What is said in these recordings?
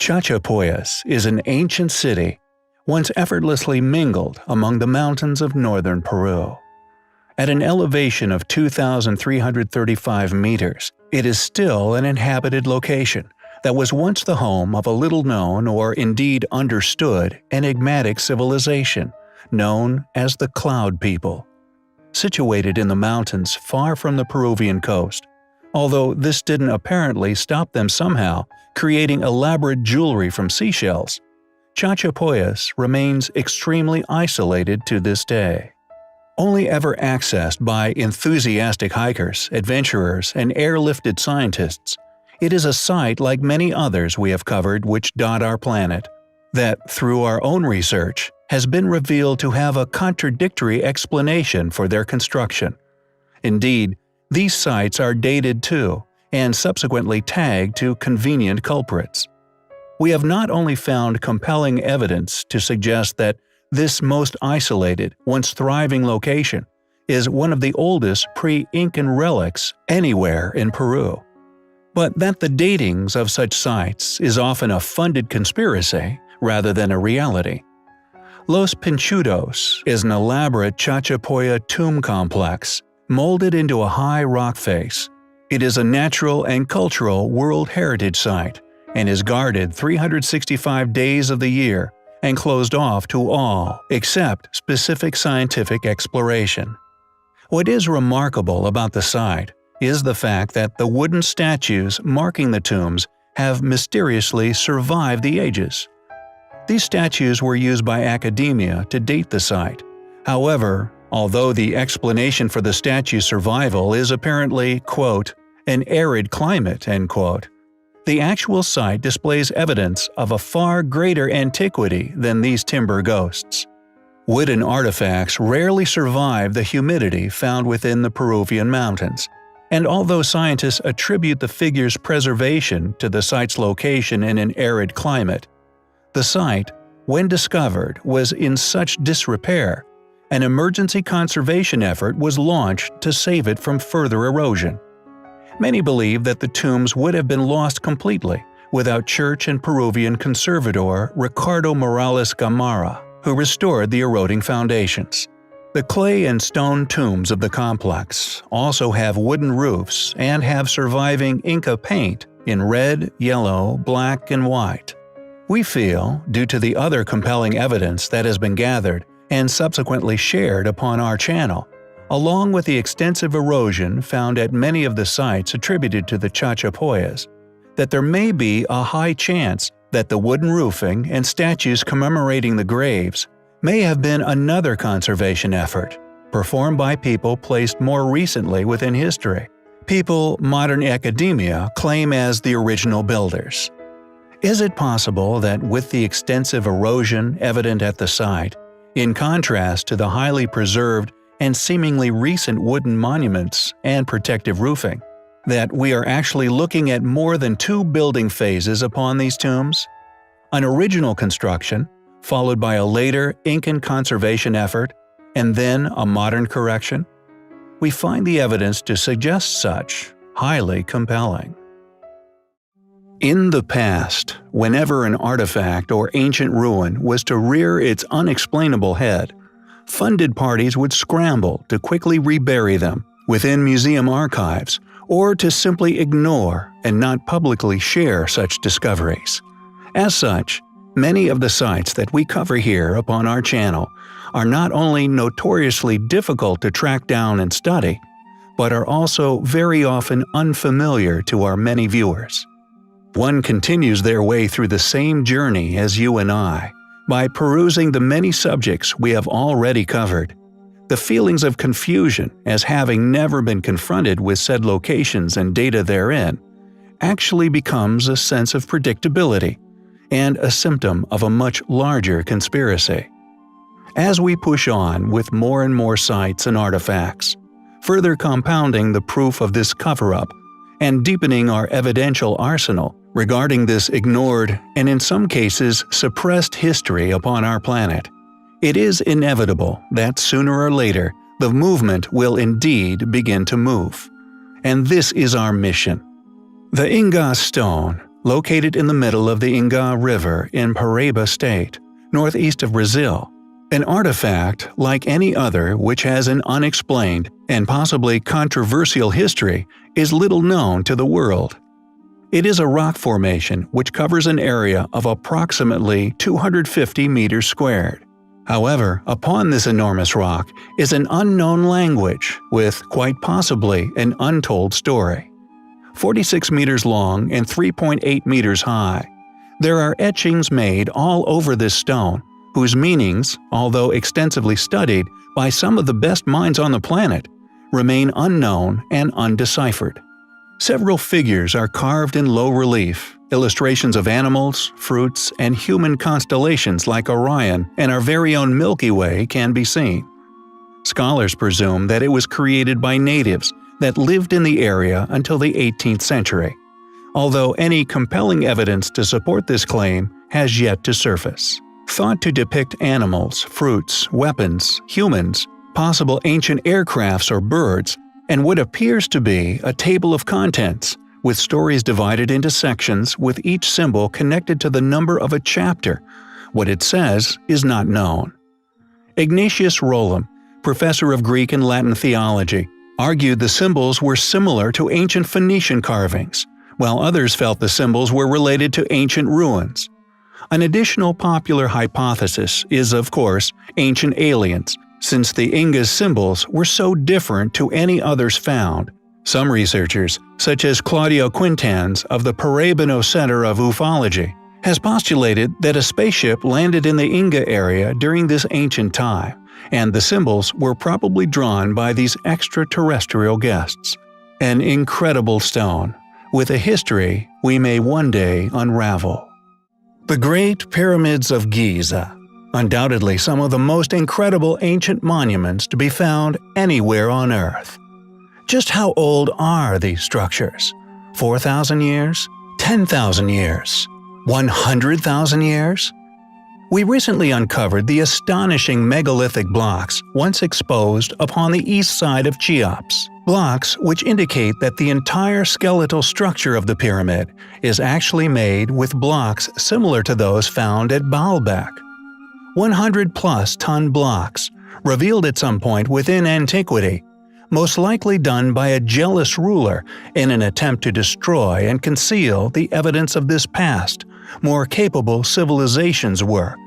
Chachapoyas is an ancient city, once effortlessly mingled among the mountains of northern Peru. At an elevation of 2,335 meters, it is still an inhabited location that was once the home of a little-known or indeed understood enigmatic civilization known as the Cloud People. Situated in the mountains far from the Peruvian coast, although this didn't apparently stop them somehow creating elaborate jewelry from seashells, Chachapoyas remains extremely isolated to this day. Only ever accessed by enthusiastic hikers, adventurers, and airlifted scientists, it is a site like many others we have covered which dot our planet, that, through our own research, has been revealed to have a contradictory explanation for their construction. Indeed, these sites are dated too, and subsequently tagged to convenient culprits. We have not only found compelling evidence to suggest that this most isolated, once thriving location is one of the oldest pre-Incan relics anywhere in Peru, but that the datings of such sites is often a funded conspiracy rather than a reality. Los Pinchudos is an elaborate Chachapoya tomb complex molded into a high rock face. It is a natural and cultural World Heritage Site and is guarded 365 days of the year and closed off to all except specific scientific exploration. What is remarkable about the site is the fact that the wooden statues marking the tombs have mysteriously survived the ages. These statues were used by academia to date the site. However, although the explanation for the statue's survival is apparently, quote, an arid climate, end quote, the actual site displays evidence of a far greater antiquity than these timber ghosts. Wooden artifacts rarely survive the humidity found within the Peruvian mountains, and although scientists attribute the figure's preservation to the site's location in an arid climate, the site, when discovered, was in such disrepair, an emergency conservation effort was launched to save it from further erosion. Many believe that the tombs would have been lost completely without Church and Peruvian conservator Ricardo Morales Gamarra, who restored the eroding foundations. The clay and stone tombs of the complex also have wooden roofs and have surviving Inca paint in red, yellow, black, and white. We feel, due to the other compelling evidence that has been gathered and subsequently shared upon our channel, along with the extensive erosion found at many of the sites attributed to the Chachapoyas, that there may be a high chance that the wooden roofing and statues commemorating the graves may have been another conservation effort, performed by people placed more recently within history, people modern academia claim as the original builders. Is it possible that with the extensive erosion evident at the site, in contrast to the highly preserved and seemingly recent wooden monuments and protective roofing, that we are actually looking at more than two building phases upon these tombs? An original construction, followed by a later Incan conservation effort, and then a modern correction? We find the evidence to suggest such highly compelling. In the past, whenever an artifact or ancient ruin was to rear its unexplainable head, funded parties would scramble to quickly rebury them within museum archives or to simply ignore and not publicly share such discoveries. As such, many of the sites that we cover here upon our channel are not only notoriously difficult to track down and study, but are also very often unfamiliar to our many viewers. One continues their way through the same journey as you and I, by perusing the many subjects we have already covered. The feelings of confusion as having never been confronted with said locations and data therein actually becomes a sense of predictability and a symptom of a much larger conspiracy. As we push on with more and more sites and artifacts, further compounding the proof of this cover-up and deepening our evidential arsenal regarding this ignored and in some cases suppressed history upon our planet, it is inevitable that sooner or later the movement will indeed begin to move. And this is our mission. The Inga stone, located in the middle of the Inga River in Paraíba State, northeast of Brazil. An artifact like any other which has an unexplained and possibly controversial history is little known to the world. It is a rock formation which covers an area of approximately 250 meters squared. However, upon this enormous rock is an unknown language with quite possibly an untold story. 46 meters long and 3.8 meters high, there are etchings made all over this stone, whose meanings, although extensively studied by some of the best minds on the planet, remain unknown and undeciphered. Several figures are carved in low relief, illustrations of animals, fruits, and human constellations like Orion and our very own Milky Way can be seen. Scholars presume that it was created by natives that lived in the area until the 18th century, although any compelling evidence to support this claim has yet to surface. Thought to depict animals, fruits, weapons, humans, possible ancient aircrafts or birds, and what appears to be a table of contents, with stories divided into sections with each symbol connected to the number of a chapter. What it says is not known. Ignatius Rollum, professor of Greek and Latin theology, argued the symbols were similar to ancient Phoenician carvings, while others felt the symbols were related to ancient ruins. An additional popular hypothesis is, of course, ancient aliens, since the Inga's symbols were so different to any others found. Some researchers, such as Claudio Quintans of the Paraibano Center of Ufology, has postulated that a spaceship landed in the Inga area during this ancient time, and the symbols were probably drawn by these extraterrestrial guests. An incredible stone, with a history we may one day unravel. The Great Pyramids of Giza. Undoubtedly some of the most incredible ancient monuments to be found anywhere on Earth. Just how old are these structures? 4,000 years? 10,000 years? 100,000 years? We recently uncovered the astonishing megalithic blocks once exposed upon the east side of Cheops. Blocks which indicate that the entire skeletal structure of the pyramid is actually made with blocks similar to those found at Baalbek. 100-plus ton blocks, revealed at some point within antiquity, most likely done by a jealous ruler in an attempt to destroy and conceal the evidence of this past, more capable civilization's work.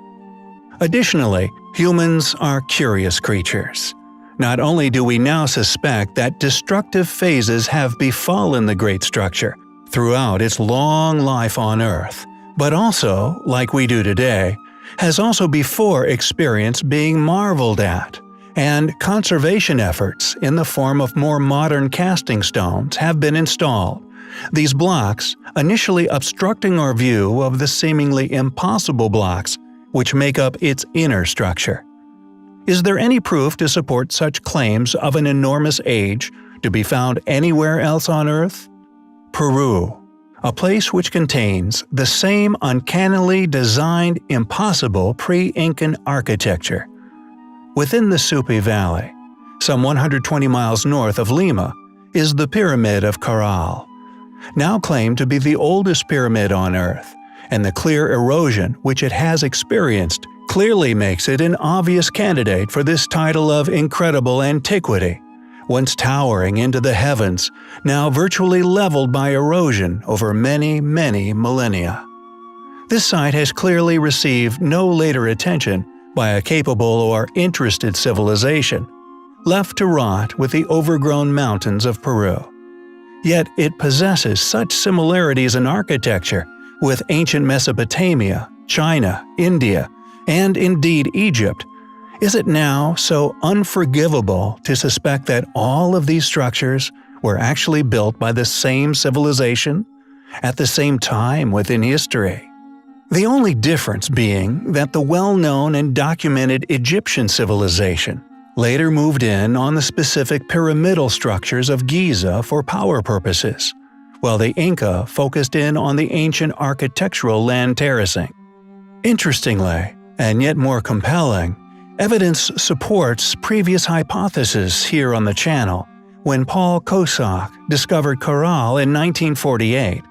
Additionally, humans are curious creatures. Not only do we now suspect that destructive phases have befallen the great structure throughout its long life on Earth, but also, like we do today, has also before experienced being marveled at, and conservation efforts in the form of more modern casting stones have been installed, these blocks initially obstructing our view of the seemingly impossible blocks which make up its inner structure. Is there any proof to support such claims of an enormous age to be found anywhere else on Earth? Peru, a place which contains the same uncannily designed impossible pre-Incan architecture. Within the Supi Valley, some 120 miles north of Lima, is the Pyramid of Caral, now claimed to be the oldest pyramid on Earth, and the clear erosion which it has experienced clearly makes it an obvious candidate for this title of incredible antiquity, once towering into the heavens, now virtually leveled by erosion over many, many millennia. This site has clearly received no later attention by a capable or interested civilization, left to rot with the overgrown mountains of Peru. Yet it possesses such similarities in architecture with ancient Mesopotamia, China, India, and indeed Egypt. Is it now so unforgivable to suspect that all of these structures were actually built by the same civilization, at the same time within history? The only difference being that the well-known and documented Egyptian civilization later moved in on the specific pyramidal structures of Giza for power purposes, while the Inca focused in on the ancient architectural land terracing. Interestingly, and yet more compelling, evidence supports previous hypotheses here on the channel. When Paul Kosak discovered Caral in 1948,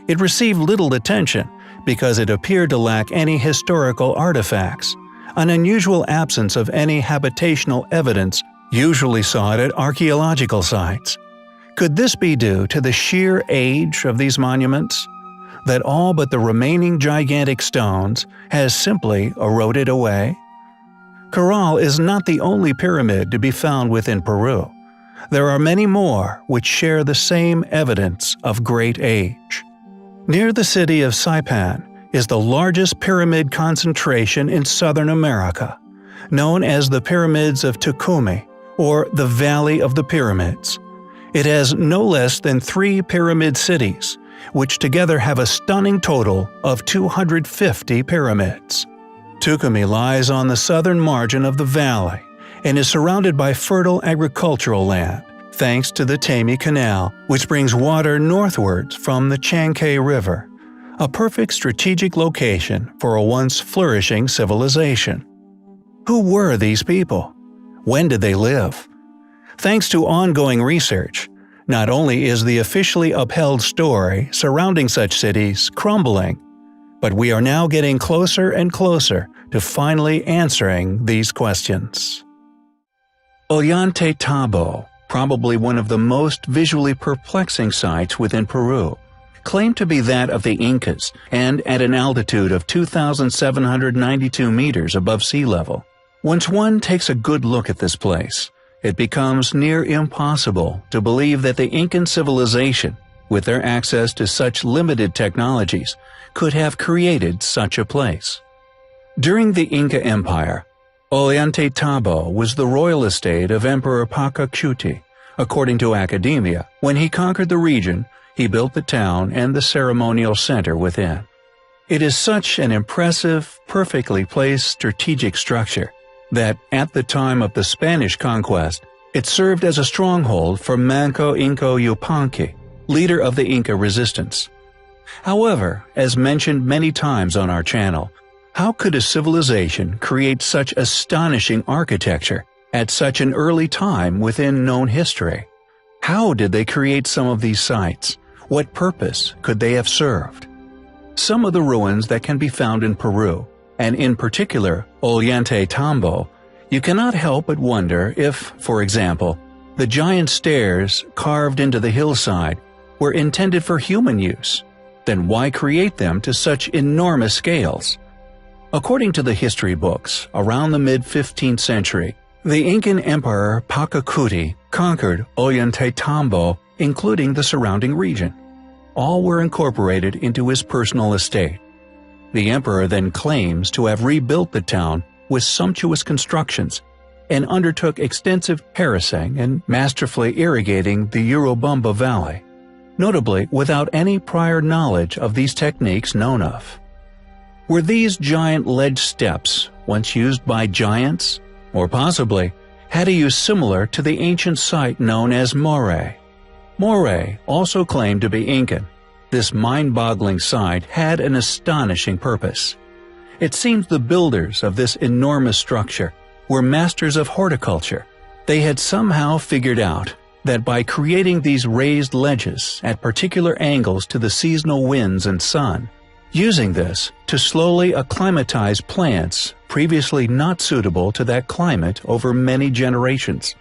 It received little attention because it appeared to lack any historical artifacts. An unusual absence of any habitational evidence usually sought at archaeological sites. Could this be due to the sheer age of these monuments? That all but the remaining gigantic stones has simply eroded away? Caral is not the only pyramid to be found within Peru. There are many more which share the same evidence of great age. Near the city of Saipan is the largest pyramid concentration in Southern America, known as the Pyramids of Tucumán, or the Valley of the Pyramids. It has no less than 3 pyramid cities, which together have a stunning total of 250 pyramids. Tucumán lies on the southern margin of the valley and is surrounded by fertile agricultural land, thanks to the Tami Canal, which brings water northwards from the Chancay River, a perfect strategic location for a once flourishing civilization. Who were these people? When did they live? Thanks to ongoing research, not only is the officially upheld story surrounding such cities crumbling, but we are now getting closer and closer to finally answering these questions. Ollantaytambo, probably one of the most visually perplexing sites within Peru, claimed to be that of the Incas and at an altitude of 2,792 meters above sea level. Once one takes a good look at this place, it becomes near impossible to believe that the Incan civilization, with their access to such limited technologies, could have created such a place. During the Inca Empire, Ollantaytambo was the royal estate of Emperor Pachacuti. According to academia, when he conquered the region, he built the town and the ceremonial center within. It is such an impressive, perfectly placed strategic structure that, at the time of the Spanish conquest, it served as a stronghold for Manco Inca Yupanqui, leader of the Inca resistance. However, as mentioned many times on our channel, how could a civilization create such astonishing architecture at such an early time within known history? How did they create some of these sites? What purpose could they have served? Some of the ruins that can be found in Peru, and in particular Ollantaytambo, you cannot help but wonder if, for example, the giant stairs carved into the hillside were intended for human use. Then why create them to such enormous scales? According to the history books, around the mid-15th century, the Incan Emperor Pachacuti conquered Ollantaytambo, including the surrounding region. All were incorporated into his personal estate. The emperor then claims to have rebuilt the town with sumptuous constructions and undertook extensive terracing and masterfully irrigating the Urubamba Valley, notably without any prior knowledge of these techniques known of. Were these giant ledge steps once used by giants? Or possibly had a use similar to the ancient site known as Moray? Moray also claimed to be Incan. This mind-boggling site had an astonishing purpose. It seems the builders of this enormous structure were masters of horticulture. They had somehow figured out that by creating these raised ledges at particular angles to the seasonal winds and sun, using this to slowly acclimatize plants previously not suitable to that climate over many generations.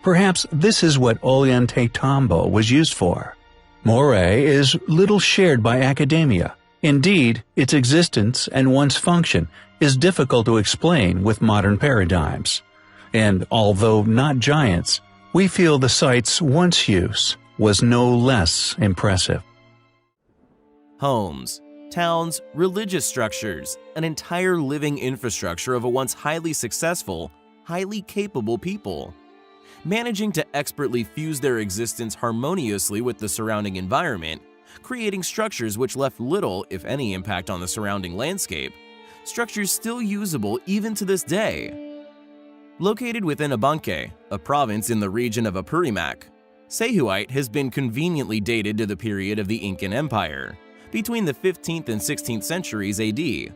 Perhaps this is what Ollantaytambo was used for. Moray is little shared by academia. Indeed, its existence and one's function is difficult to explain with modern paradigms. And although not giants, we feel the site's once use was no less impressive. Homes, towns, religious structures, an entire living infrastructure of a once highly successful, highly capable people. Managing to expertly fuse their existence harmoniously with the surrounding environment, creating structures which left little, if any, impact on the surrounding landscape, structures still usable even to this day. Located within Abancay, a province in the region of Apurimac, Sayhuite has been conveniently dated to the period of the Incan Empire, between the 15th and 16th centuries AD.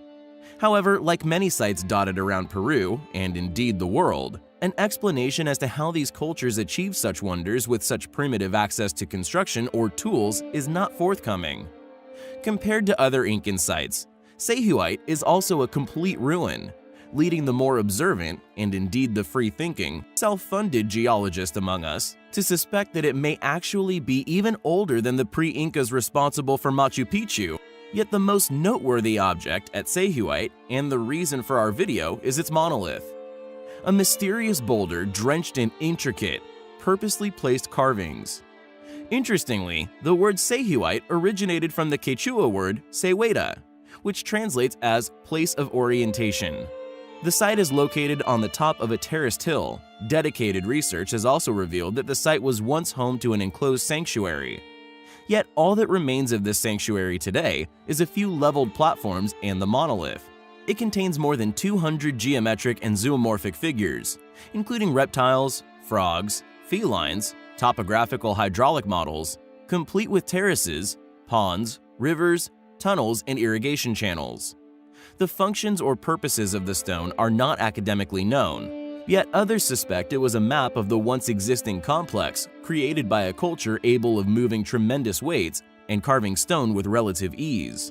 However, like many sites dotted around Peru, and indeed the world, an explanation as to how these cultures achieved such wonders with such primitive access to construction or tools is not forthcoming. Compared to other Incan sites, Sayhuite is also a complete ruin, leading the more observant, and indeed the free-thinking, self-funded geologist among us to suspect that it may actually be even older than the pre-Incas responsible for Machu Picchu. Yet the most noteworthy object at Sayhuite, and the reason for our video, is its monolith. A mysterious boulder drenched in intricate, purposely placed carvings. Interestingly, the word Sayhuite originated from the Quechua word Sayhueta, which translates as place of orientation. The site is located on the top of a terraced hill. Dedicated research has also revealed that the site was once home to an enclosed sanctuary. Yet all that remains of this sanctuary today is a few leveled platforms and the monolith. It contains more than 200 geometric and zoomorphic figures, including reptiles, frogs, felines, topographical hydraulic models, complete with terraces, ponds, rivers, tunnels, and irrigation channels. The functions or purposes of the stone are not academically known, yet others suspect it was a map of the once existing complex created by a culture able of moving tremendous weights and carving stone with relative ease.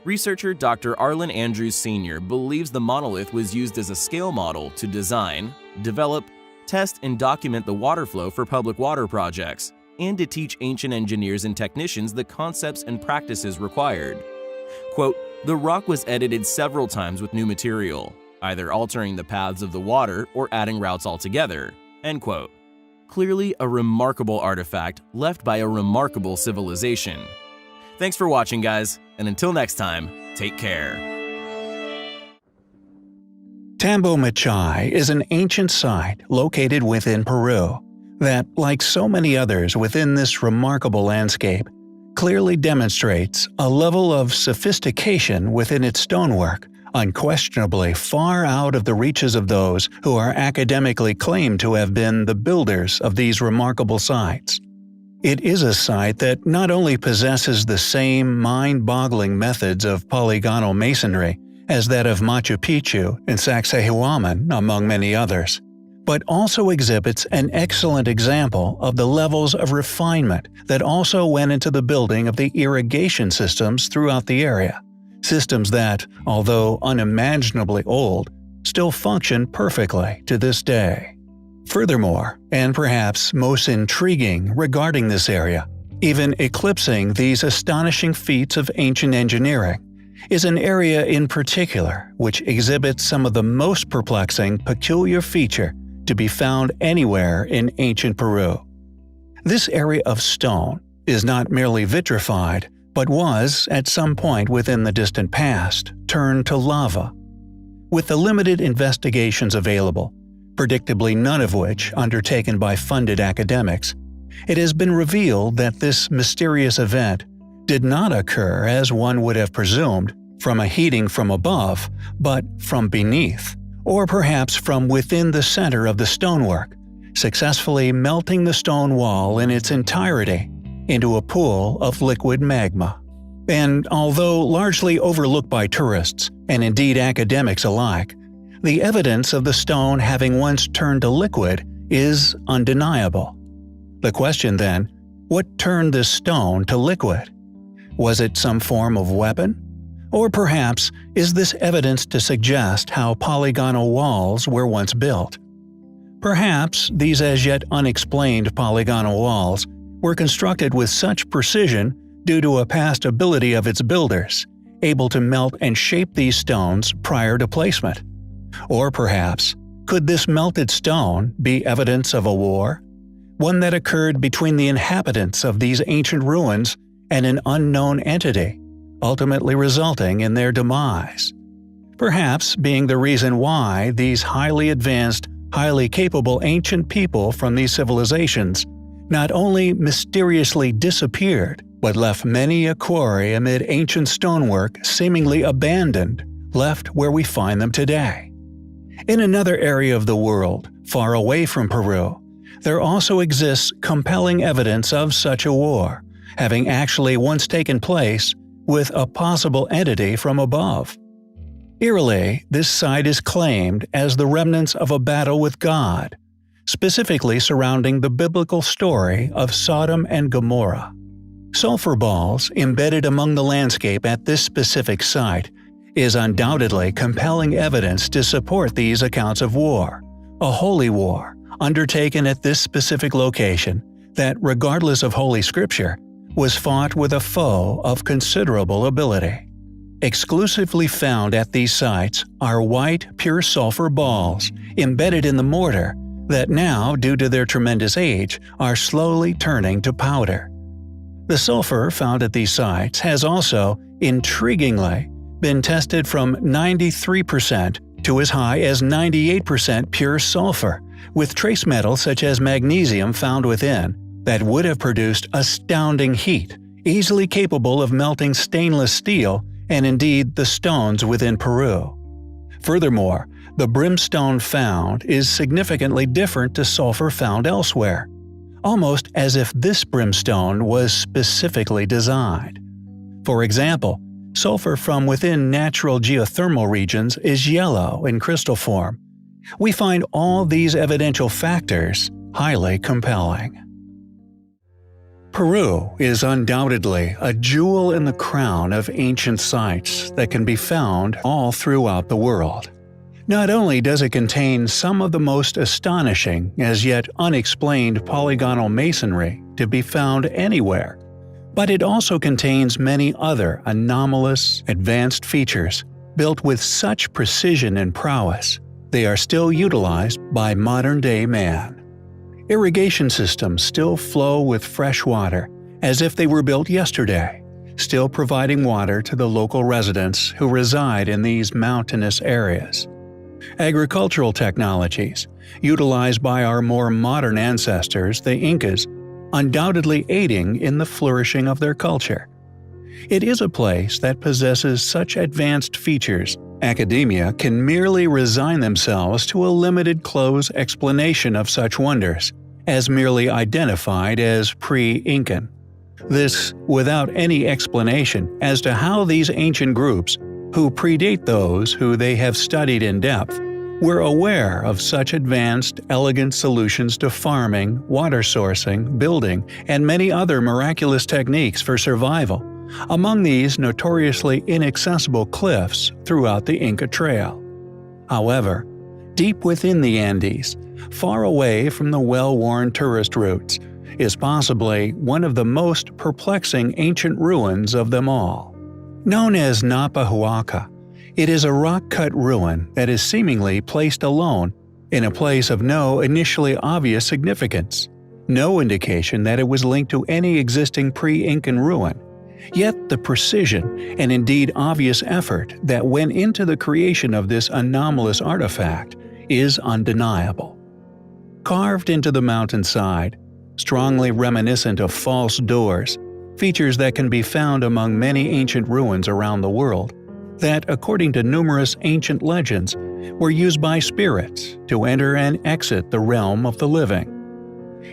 Researcher Dr. Arlen Andrews Sr. believes the monolith was used as a scale model to design, develop, test, and document the water flow for public water projects, and to teach ancient engineers and technicians the concepts and practices required. Quote, "The rock was edited several times with new material, either altering the paths of the water or adding routes altogether." End quote. Clearly a remarkable artifact left by a remarkable civilization. Thanks for watching, guys, and until next time, take care. Tambo Machai is an ancient site located within Peru that, like so many others within this remarkable landscape, clearly demonstrates a level of sophistication within its stonework, unquestionably far out of the reaches of those who are academically claimed to have been the builders of these remarkable sites. It is a site that not only possesses the same mind-boggling methods of polygonal masonry as that of Machu Picchu and Sacsayhuaman, among many others, but also exhibits an excellent example of the levels of refinement that also went into the building of the irrigation systems throughout the area, systems that, although unimaginably old, still function perfectly to this day. Furthermore, and perhaps most intriguing regarding this area, even eclipsing these astonishing feats of ancient engineering, is an area in particular which exhibits some of the most perplexing peculiar feature to be found anywhere in ancient Peru. This area of stone is not merely vitrified, but was, at some point within the distant past, turned to lava. With the limited investigations available, predictably none of which undertaken by funded academics, it has been revealed that this mysterious event did not occur as one would have presumed from a heating from above, but from beneath, or perhaps from within the center of the stonework, successfully melting the stone wall in its entirety into a pool of liquid magma. And although largely overlooked by tourists, and indeed academics alike, the evidence of the stone having once turned to liquid is undeniable. The question then, what turned this stone to liquid? Was it some form of weapon? Or perhaps is this evidence to suggest how polygonal walls were once built? Perhaps these as yet unexplained polygonal walls were constructed with such precision due to a past ability of its builders, able to melt and shape these stones prior to placement. Or perhaps, could this melted stone be evidence of a war? One that occurred between the inhabitants of these ancient ruins and an unknown entity, ultimately resulting in their demise. Perhaps being the reason why these highly advanced, highly capable ancient people from these civilizations not only mysteriously disappeared, but left many a quarry amid ancient stonework seemingly abandoned, left where we find them today. In another area of the world, far away from Peru, there also exists compelling evidence of such a war, having actually once taken place with a possible entity from above. Eerily, this site is claimed as the remnants of a battle with God, specifically surrounding the biblical story of Sodom and Gomorrah. Sulfur balls embedded among the landscape at this specific site is undoubtedly compelling evidence to support these accounts of war, a holy war undertaken at this specific location that, regardless of Holy Scripture, was fought with a foe of considerable ability. Exclusively found at these sites are white, pure sulfur balls embedded in the mortar that now, due to their tremendous age, are slowly turning to powder. The sulfur found at these sites has also, intriguingly, been tested from 93% to as high as 98% pure sulfur, with trace metals such as magnesium found within that would have produced astounding heat, easily capable of melting stainless steel and indeed the stones within Peru. Furthermore, the brimstone found is significantly different to sulfur found elsewhere, almost as if this brimstone was specifically designed. For example, sulfur from within natural geothermal regions is yellow in crystal form. We find all these evidential factors highly compelling. Peru is undoubtedly a jewel in the crown of ancient sites that can be found all throughout the world. Not only does it contain some of the most astonishing, as yet unexplained polygonal masonry to be found anywhere, but it also contains many other anomalous, advanced features built with such precision and prowess they are still utilized by modern-day man. Irrigation systems still flow with fresh water as if they were built yesterday, still providing water to the local residents who reside in these mountainous areas. Agricultural technologies, utilized by our more modern ancestors, the Incas, undoubtedly aiding in the flourishing of their culture. It is a place that possesses such advanced features, academia can merely resign themselves to a limited close explanation of such wonders, as merely identified as pre-Incan. This without any explanation as to how these ancient groups, who predate those who they have studied in depth, were aware of such advanced, elegant solutions to farming, water sourcing, building, and many other miraculous techniques for survival, among these notoriously inaccessible cliffs throughout the Inca Trail. However, deep within the Andes, far away from the well-worn tourist routes, is possibly one of the most perplexing ancient ruins of them all. Known as Napahuaca, it is a rock-cut ruin that is seemingly placed alone in a place of no initially obvious significance, no indication that it was linked to any existing pre-Incan ruin. Yet the precision and indeed obvious effort that went into the creation of this anomalous artifact is undeniable. Carved into the mountainside, strongly reminiscent of false doors, features that can be found among many ancient ruins around the world, that, according to numerous ancient legends, were used by spirits to enter and exit the realm of the living.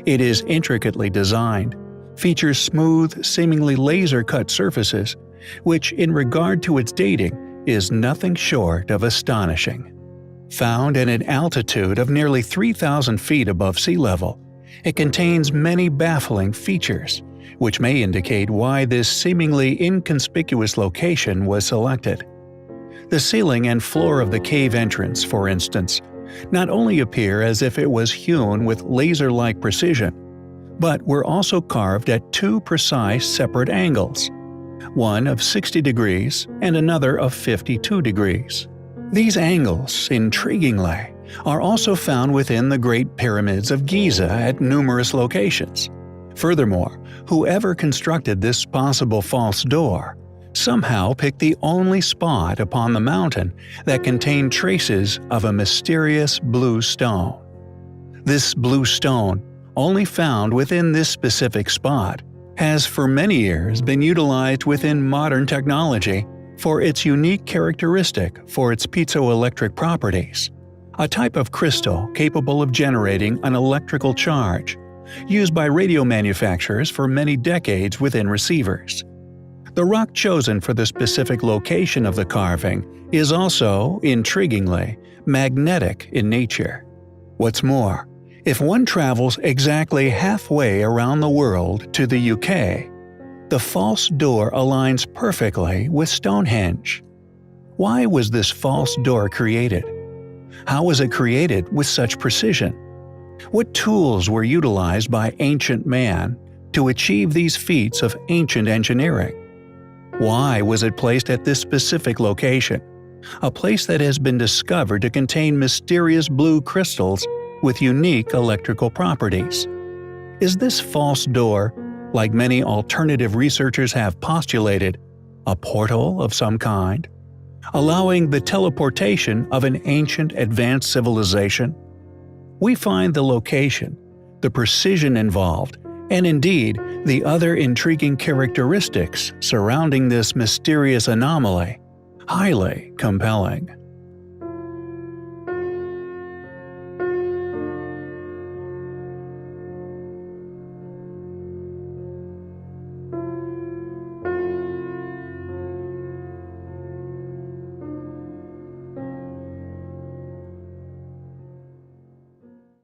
It is intricately designed, features smooth, seemingly laser-cut surfaces, which, in regard to its dating, is nothing short of astonishing. Found at an altitude of nearly 3,000 feet above sea level, it contains many baffling features, which may indicate why this seemingly inconspicuous location was selected. The ceiling and floor of the cave entrance, for instance, not only appear as if it was hewn with laser-like precision, but were also carved at two precise separate angles, one of 60 degrees and another of 52 degrees. These angles, intriguingly, are also found within the Great Pyramids of Giza at numerous locations. Furthermore, whoever constructed this possible false door somehow picked the only spot upon the mountain that contained traces of a mysterious blue stone. This blue stone, only found within this specific spot, has for many years been utilized within modern technology for its unique characteristic for its piezoelectric properties, a type of crystal capable of generating an electrical charge, used by radio manufacturers for many decades within receivers. The rock chosen for the specific location of the carving is also, intriguingly, magnetic in nature. What's more, if one travels exactly halfway around the world to the UK, The false door aligns perfectly with Stonehenge. Why was this false door created? How was it created with such precision? What tools were utilized by ancient man to achieve these feats of ancient engineering? Why was it placed at this specific location, a place that has been discovered to contain mysterious blue crystals with unique electrical properties? Is this false door, like many alternative researchers have postulated, a portal of some kind, allowing the teleportation of an ancient advanced civilization? We find the location, the precision involved, and indeed the other intriguing characteristics surrounding this mysterious anomaly highly compelling.